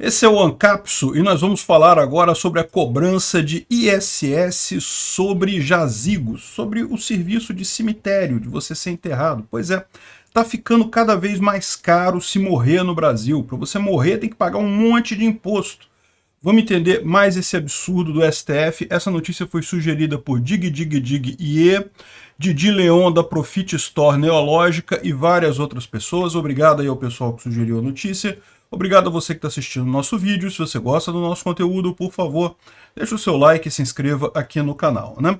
Esse é o Ancapso e nós vamos falar agora sobre a cobrança de ISS sobre jazigos, sobre o serviço de cemitério, de você ser enterrado. Pois é, tá ficando cada vez mais caro se morrer no Brasil. Para você morrer tem que pagar um monte de imposto. Vamos entender mais esse absurdo do STF. Essa notícia foi sugerida por Dig IE, Didi Leon da Profit Store Neológica e várias outras pessoas. Obrigado aí ao pessoal que sugeriu a notícia. Obrigado a você que está assistindo o nosso vídeo. Se você gosta do nosso conteúdo, por favor, deixe o seu like e se inscreva aqui no canal, né?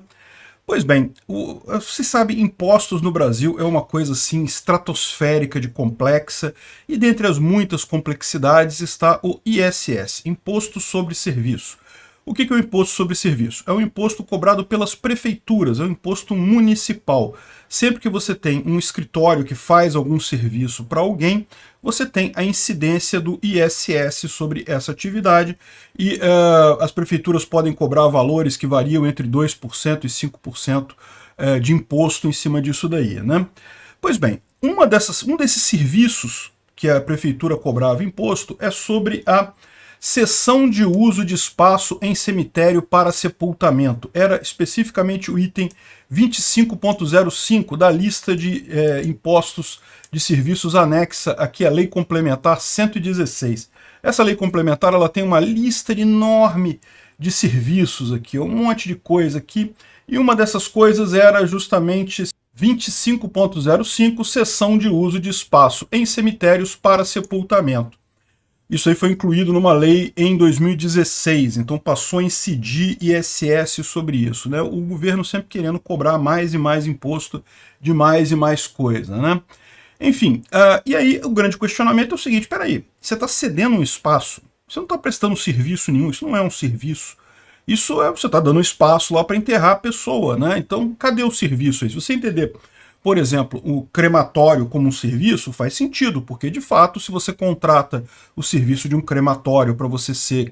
Pois bem, você sabe, impostos no Brasil é uma coisa assim estratosférica de complexa, e dentre as muitas complexidades está o ISS, Imposto sobre Serviço. O que é o Imposto sobre Serviço? É um imposto cobrado pelas prefeituras, é um imposto municipal. Sempre que você tem um escritório que faz algum serviço para alguém, você tem a incidência do ISS sobre essa atividade, e as prefeituras podem cobrar valores que variam entre 2% e 5% de imposto em cima disso daí, né? Pois bem, um desses serviços que a prefeitura cobrava imposto é sobre a cessão de uso de espaço em cemitério para sepultamento. Era especificamente o item 25.05 da lista de impostos de serviços anexa aqui à Lei Complementar 116. Essa lei complementar ela tem uma lista enorme de serviços aqui, um monte de coisa aqui, e uma dessas coisas era justamente 25.05, cessão de uso de espaço em cemitérios para sepultamento. Isso aí foi incluído numa lei em 2016, então passou a incidir ISS sobre isso, né? O governo sempre querendo cobrar mais e mais imposto de mais e mais coisa, né? Enfim, e aí o grande questionamento é o seguinte, peraí, você está cedendo um espaço, você não está prestando serviço nenhum, isso não é um serviço, isso é, você está dando espaço lá para enterrar a pessoa, né? Então cadê o serviço aí? Se você entender, por exemplo, o crematório como um serviço, faz sentido, porque de fato, se você contrata o serviço de um crematório para você ser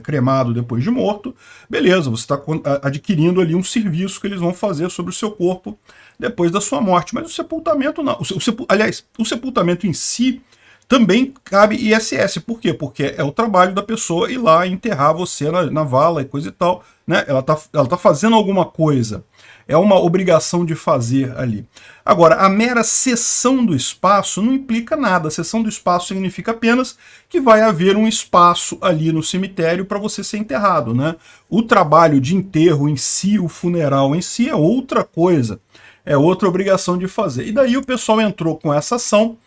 cremado depois de morto, beleza, você está adquirindo ali um serviço que eles vão fazer sobre o seu corpo depois da sua morte. Mas o sepultamento não. Aliás, o sepultamento em si também cabe ISS. Por quê? Porque é o trabalho da pessoa ir lá enterrar você na vala e coisa e tal, né? Ela tá fazendo alguma coisa. É uma obrigação de fazer ali. Agora, a mera cessão do espaço não implica nada. A cessão do espaço significa apenas que vai haver um espaço ali no cemitério para você ser enterrado, né? O trabalho de enterro em si, o funeral em si, é outra coisa. É outra obrigação de fazer. E daí o pessoal entrou com essa ação,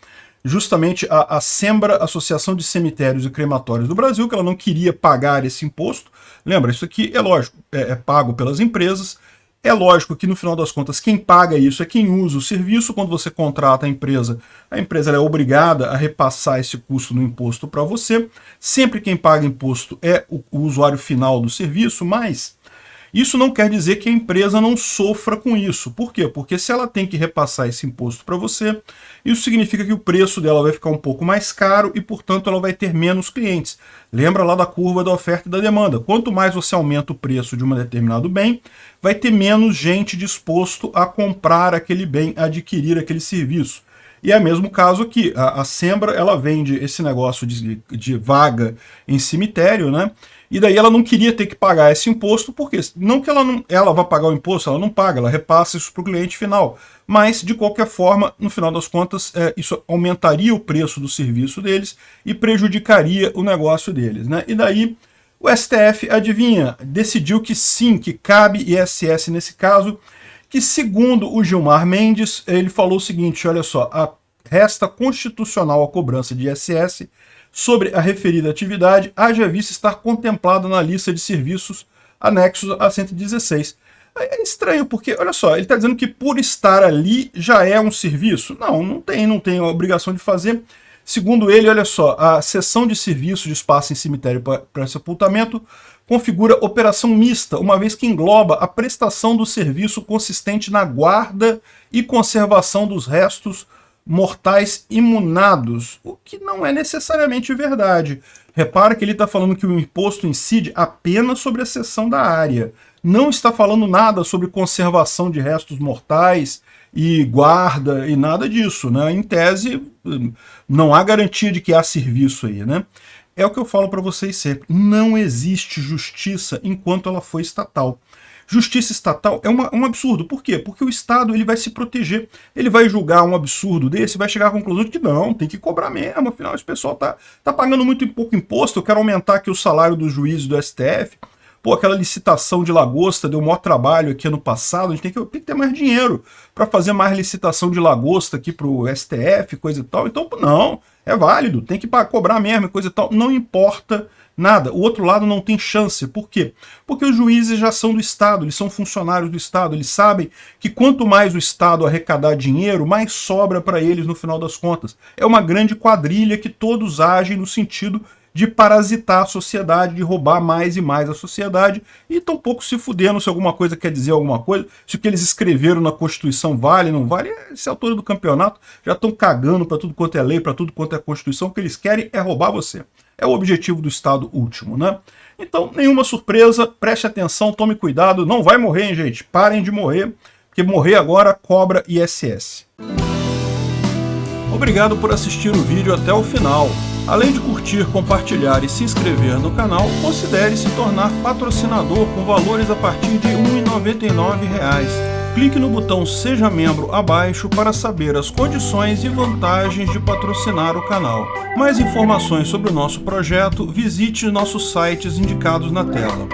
justamente a SEMBRA, Associação de Cemitérios e Crematórios do Brasil, que ela não queria pagar esse imposto. Lembra, isso aqui é lógico, é pago pelas empresas. É lógico que no final das contas quem paga isso é quem usa o serviço. Quando você contrata a empresa é obrigada a repassar esse custo no imposto para você. Sempre quem paga imposto é o usuário final do serviço, mas isso não quer dizer que a empresa não sofra com isso. Por quê? Porque se ela tem que repassar esse imposto para você, isso significa que o preço dela vai ficar um pouco mais caro e, portanto, ela vai ter menos clientes. Lembra lá da curva da oferta e da demanda. Quanto mais você aumenta o preço de um determinado bem, vai ter menos gente disposto a comprar aquele bem, a adquirir aquele serviço. E é o mesmo caso aqui. A SEMBRA, ela vende esse negócio de vaga em cemitério, né? E daí ela não queria ter que pagar esse imposto, porque não que ela vá pagar o imposto, ela não paga, ela repassa isso para o cliente final. Mas, de qualquer forma, no final das contas, isso aumentaria o preço do serviço deles e prejudicaria o negócio deles, né? E daí o STF, adivinha, decidiu que sim, que cabe ISS nesse caso, que segundo o Gilmar Mendes, ele falou o seguinte, olha só, resta constitucional a cobrança de ISS sobre a referida atividade, haja vista estar contemplada na lista de serviços anexos a 116. É estranho, porque, olha só, ele está dizendo que por estar ali já é um serviço? Não tem a obrigação de fazer. Segundo ele, olha só, a cessão de serviço de espaço em cemitério para sepultamento configura operação mista, uma vez que engloba a prestação do serviço consistente na guarda e conservação dos restos mortais imunados, o que não é necessariamente verdade. Repara que ele está falando que o imposto incide apenas sobre a seção da área. Não está falando nada sobre conservação de restos mortais e guarda e nada disso, né? Em tese, não há garantia de que há serviço aí, né? É o que eu falo para vocês sempre. Não existe justiça enquanto ela for estatal. Justiça estatal é um absurdo. Por quê? Porque o Estado ele vai se proteger. Ele vai julgar um absurdo desse, vai chegar à conclusão de que não, tem que cobrar mesmo. Afinal, esse pessoal tá pagando muito pouco imposto. Eu quero aumentar aqui o salário dos juízes do STF. Pô, aquela licitação de lagosta deu maior trabalho aqui ano passado. A gente tem que ter mais dinheiro para fazer mais licitação de lagosta aqui pro STF, coisa e tal. Então, não, é válido, tem que cobrar mesmo, coisa e tal. Não importa nada. O outro lado não tem chance. Por quê? Porque os juízes já são do Estado, eles são funcionários do Estado, eles sabem que quanto mais o Estado arrecadar dinheiro, mais sobra para eles no final das contas. É uma grande quadrilha que todos agem no sentido de parasitar a sociedade, de roubar mais e mais a sociedade, e tão pouco se fudendo se alguma coisa quer dizer alguma coisa, se o que eles escreveram na Constituição vale, não vale, essa altura do campeonato já estão cagando para tudo quanto é lei, para tudo quanto é Constituição, o que eles querem é roubar você. É o objetivo do Estado último, né? Então, nenhuma surpresa, preste atenção, tome cuidado, não vai morrer, hein, gente? Parem de morrer, porque morrer agora cobra ISS. Obrigado por assistir o vídeo até o final. Além de curtir, compartilhar e se inscrever no canal, considere se tornar patrocinador com valores a partir de R$ 1,99. Clique no botão Seja Membro abaixo para saber as condições e vantagens de patrocinar o canal. Mais informações sobre o nosso projeto, visite nossos sites indicados na tela.